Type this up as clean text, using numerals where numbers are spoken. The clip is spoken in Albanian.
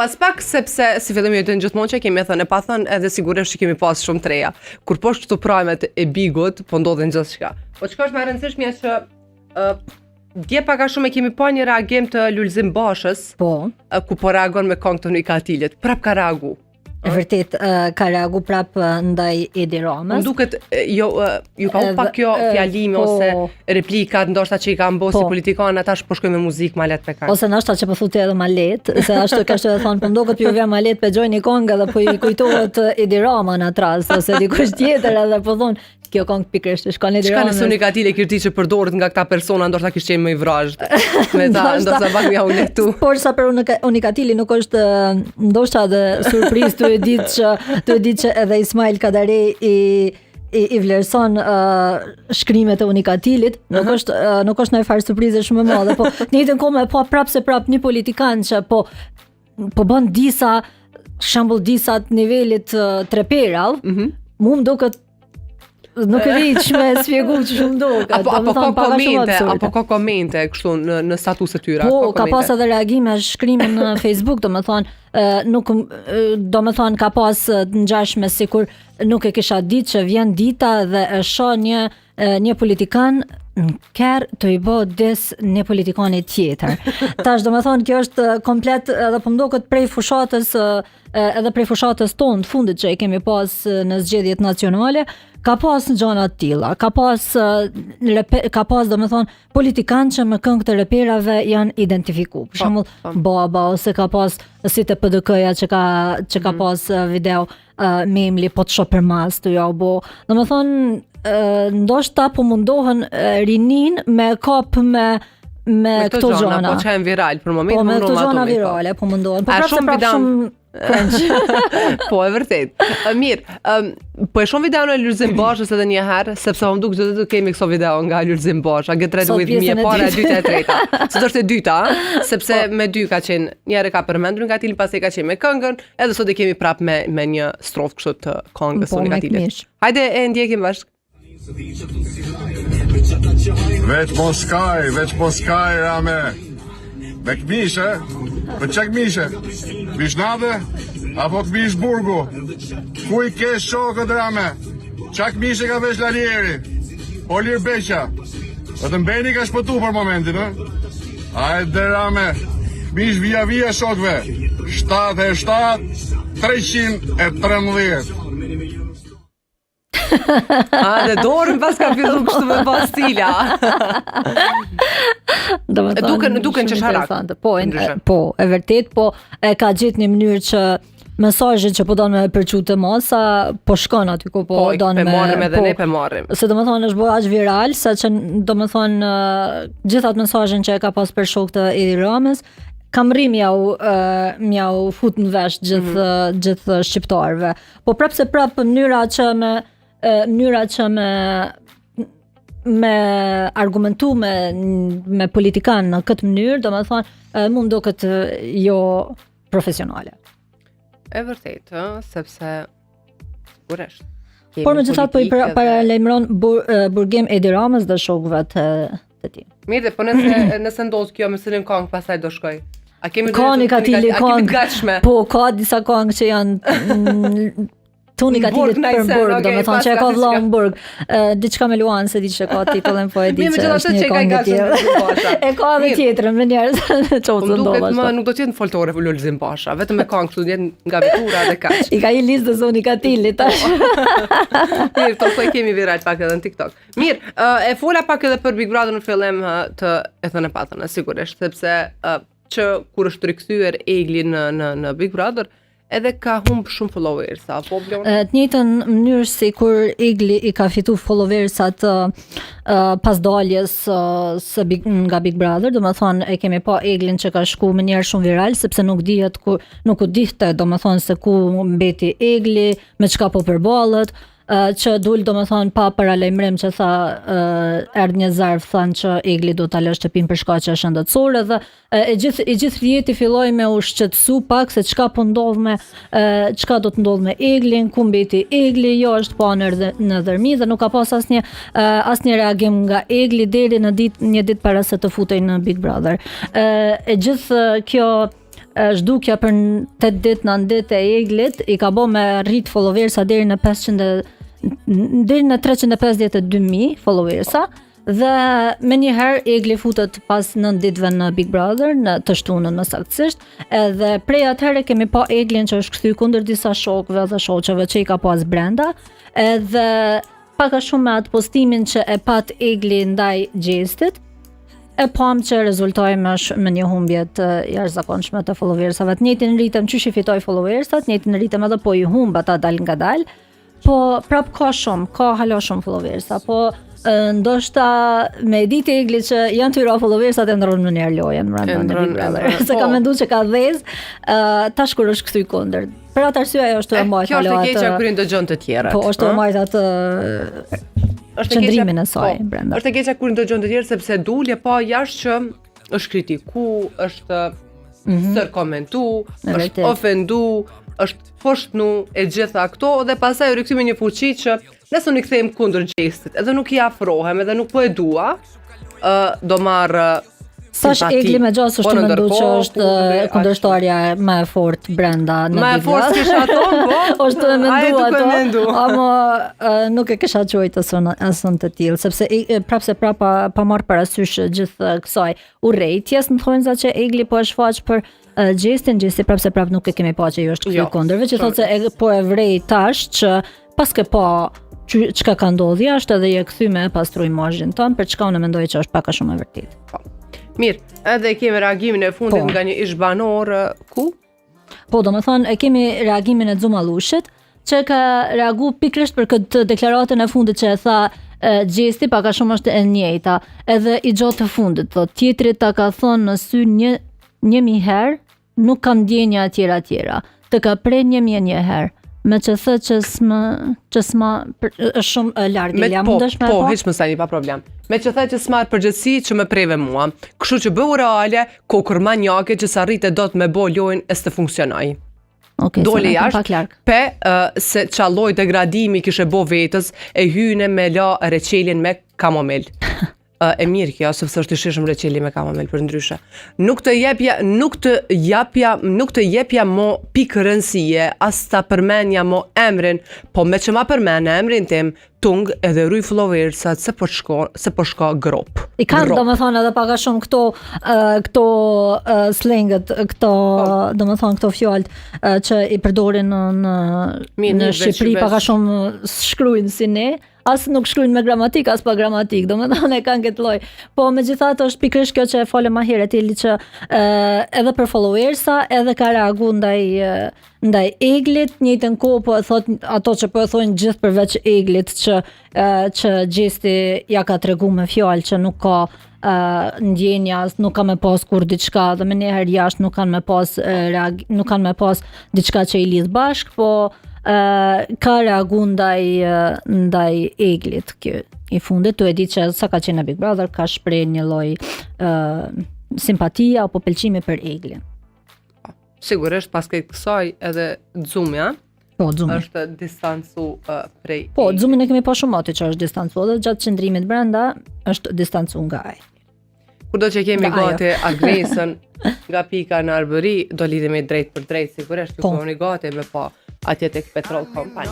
Pas pak sepse si fillim jetën gjithmonë që kemi thënë, pa thënë edhe sigurisht që kemi pas shumë treja. Kur poshtë këto prajmet e bigut, po ndodhin gjithçka. Po çka është më e rëndësishme që dje pak a shumë e kemi pa një reagim të Lulzim Bashës, ku po reagon me këngë të Nikatilit. Prap ka reagu. E vërtet ka reagu prap ndaj Edi Ramës. Më duket ju ka u pak kjo fjalimi ose replikat ndoshta që i kanë bërë si politikanë tash po shkojmë me muzikë ma lehtë me këngë. Ose ndoshta që po thotë edhe ma lehtë, se ashtu ka të thonë, po ndoket ju vjen ma lehtë pe gjojni këngë dhe po i kujtohet Edi Rama në atë rast ose dikush tjetër edhe po thonë kjo këngë pikërisht shkon Edi Ramës. Çka nëse Nikatili kirti që përdoret nga këta persona ndoshta kishte më i vrazhd. Me ta ndoshta pak më u lehtu. Por sa për Nikatili nuk është ndoshta edhe surprizë të ditë që edhe Ismail Kadare i vlerëson shkrimet e Unikatilit, nuk është ndonjë farë surprizë shumë e madhe, po në njëjtën kohë po prap një politikan që po bën disa të nivelit treperall, mu më duket nuk e di ç'më shpjegoj ç'më duket. Apo ka komente kështu në status e tyra. Po, ka pas edhe reagime shkrime në Facebook, domethënë ka pas të ngjashme sikur nuk e kisha ditë që vjen dita dhe e shoh një politikan në kerr të i bë des një politikani tjetër. Tash domethënë kjo është komplet edhe po mdoket prej fushatës tonë të fundit që e kemi pas në zgjedhjet nacionale, ka pas gjëra të tilla, ka pas domethënë politikanë që me këngë të reperave janë identifikuar. Për shembull Baba ose ka pas si te PDK-ja që ka pas video Memli po të shoh për mas të ja u bë. Domethënë ndoshta po mundohen rinin me kap me këto gjëra. Po çajm viral për momentin. Po me këto gjëra virale po mundohen. Po prapë shumë po e vërtet. Mirë, po e shoh videon e Lulzim Bashës edhe një herë, sepse më duket se do kemi këso video nga Lulzim Basha, Get With Me e para, e dyta e treta. Sot është e dyta, sepse me dy ka qenë, një herë ka përmendur Nikatili, pastaj ka qenë me këngën, edhe sot e kemi prap me një strofë kështu të këngës së Nikatilit. Hajde e ndjekim bashkë. Veç po skaj, rame. Me këmishe, për që këmishe? Vishnade, apo këmish burgu? Ku i kesh shokët rame? Qa këmishe ka vesh Lalieri? Olir Beqa? Vetëm Beni ka shpëtu për momentin, Hajde rame, këmish via shokve. 77, 313. Dhe dorën pas ka fillu kështu me pas stila. Duken që sharak. Po, e vërtet, po e ka gjetë një mënyrë që mesazhet që po don me përçu të masa, po shkon aty ku po don me marrim edhe ne marrim. Se domethënë është bërë aq viral, saqë domethënë gjithat mesazhin që e ka pas për shokët e Edi Ramës, kam rri mjau fut në vesh gjithë shqiptarëve. Po prapse mënyra që me argumentu me politikan në këtë mënyrë, domethënë mund duket jo profesionale. E vërtet, sepse sigurisht. Por megjithatë po i paralajmëron burgim Edi Ramës dhe shokëve të tij. Mirë, po nëse ndodh kjo me cilin këngë pastaj do shkoj. A kemi Nikatili këngë? Po, ka disa këngë që janë tu Nikatilit për burg, domethënë që e ka vëlla në burg. Diçka me Luan se di që ka titullin, po e di që është një këngë tjetër. E ka edhe tjetrën me njerëz çose ndodha. Nuk do të jetë në folklore për Lulzim Basha, vetëm me këngë këtu jetë nga vetura dhe kaq. I ka një listë zonë Nikatilit tash. Mirë, to kemi viral pak edhe në TikTok. Mirë, e fola pak edhe për Big Brother në fillim të e thënë patën, sigurisht, sepse që kur është rikthyer Egli në Big Brother, edhe ka humbë shumë followersa, apo Blion? Të njëjtën mënyrë si kur Egli i ka fitu followersat pas daljes nga Big Brother, domethënë e kemi pa Eglin që ka shku më njerë shumë viral, sepse nuk u dihte domethënë se ku mbeti Egli, me çka po përballet, që dul domethënë pa paralajmërim që tha erdhi një zarf thanë që Egli do ta lësh shtëpinë për shkaqe shëndetësore dhe i gjithë rjeti filloi me u shqetësu pak se çka do të ndodh me Eglin, ku mbeti Egli, jo është pa në dërmi dhe nuk ka pas asnjë reagim nga Egli deri në një ditë para se të futej në Big Brother. E gjithë kjo zhdukja për 8 ditë 9 ditë e Eglit i ka bë me rrit followersa deri në 352.000 followersa. Dhe me njëherë Egli futet pas 9 ditëve në Big Brother, në të shtunën më saktësisht, edhe prej atëherë kemi pa Eglin që është kthy kundër disa shokëve dhe shoqeve që i ka pas brenda, edhe pak a shumë me atë postimin që e pat Egli ndaj Gjestit, e pam që rezultoi me një humbje të jashtëzakonshme të followersave. Të njëjtin ritëm që i fitoi followersat, të njëjtin ritëm edhe po i humb ata dal nga dal, po prap ka hala shumë followersa, po ndoshta me ditë Egli që janë tyra followersat e ndron në njëherë lojën brenda në Big Brother. Se ka menduar që ka dhez, tash kur është kthy kundër. Për atë arsye ajo është e mbajtur. Kjo është e keqja kur i ndëgjon të tjerët. Po, është e mbajtur atë qëndrimin e saj brenda. Është e keqja kur i ndëgjon të tjerët sepse dulje pa jashtë që është kritiku, është komentu, është ofendu, është poshtnu e gjitha këto dhe pastaj u rikthyem një fuqi që nëse unë i kthejmë kundër Gjestit, edhe nuk i afrohem, edhe nuk po e dua, do marr Sash Egli me gjasë është të mendu që është kundërshtarja më e fortë brenda në Big Brother. Më e fortë kisha thonë, po? është të mendu ato, ama nuk e kisha qojtë asën të tillë, sepse pa marrë parasysh gjithë kësaj urrejtjes, në thonjza që Egli po e shfaq për Gjestin, Gjesti prapë nuk e kemi pa që jo është kthy kundër, veç që thotë se po e vrej tash që paske pa çka ka ndodhur jashtë edhe je kthy me pastru imazhin ton, për çka unë mendoj që është pak a shumë e vërtetë. Mirë, edhe kemi reagimin e fundit nga një ish banor ku? Po, domethënë e kemi reagimin e Xumallushit, që ka reagu pikërisht për këtë deklaratën e fundit që e tha Gjesti, pak a shumë është e njëjta, edhe i gjatë të fundit, thotë tjetri ta ka thonë në sy 1000 herë, nuk kam ndjenja tjera, të ka pre 1000 herë. Me që thë që s'ma është shumë largë, ja mundesh me po, hiç më stani, pa problem. Me që thë që s'ma përgjithësi që më preve mua. Kështu që bëu reale, kokër manjake që sa rritë do të me bo lojnë e s'të funksionaj. Dole jashtë, se qalloj degradimi kishe bo vetës, e hyne me la reqelin me kamomil. E mirë kjo, sepse është i shishëm reqeli me kamomil për ndryshe. Nuk të jepja mo pikë rëndësie, as ta përmenja mo emrin, po me që ma përmene emrin tim, tung edhe rruj followersat se po shko grop. I kanë do më thonë edhe paka shumë këto slengët, do më thonë këto fjallët që i përdorin në Shqipëri, paka shumë shkrujnë si ne, as nuk shkrujnë me gramatik, as pa gramatik, do më thonë e kanë këtë loj. Po me gjithatë është pikrish kjo që e fole ma herët, ili që edhe për followersa, edhe ka reagu ndaj Eglit, njëjtën kohë po e thot ato që po e thonë gjithë përveç Eglit që Gjesti ja ka tregu me fjalë që nuk ka ndjenja, nuk ka me pas kur diçka dhe me njëherë jashtë nuk kanë me pas diçka që i lidh bashk, po ka reagu ndaj Eglit kjo i fundit, tu e di që sa ka qenë në Big Brother ka shpreh një lloj simpatia apo pëlqimi për Eglin. Sigurisht pas kësaj edhe Xumja është distancu prej. Po, Xumin e kemi pa shumë aty që është distancu, dhe gjatë qëndrimit brenda është distancu nga ai. Kurdo që kemi gati agresën nga pika në Arbëri, do lidhemi drejt për drejt, sigurisht ju koni gati me pa atje tek Petrol Company.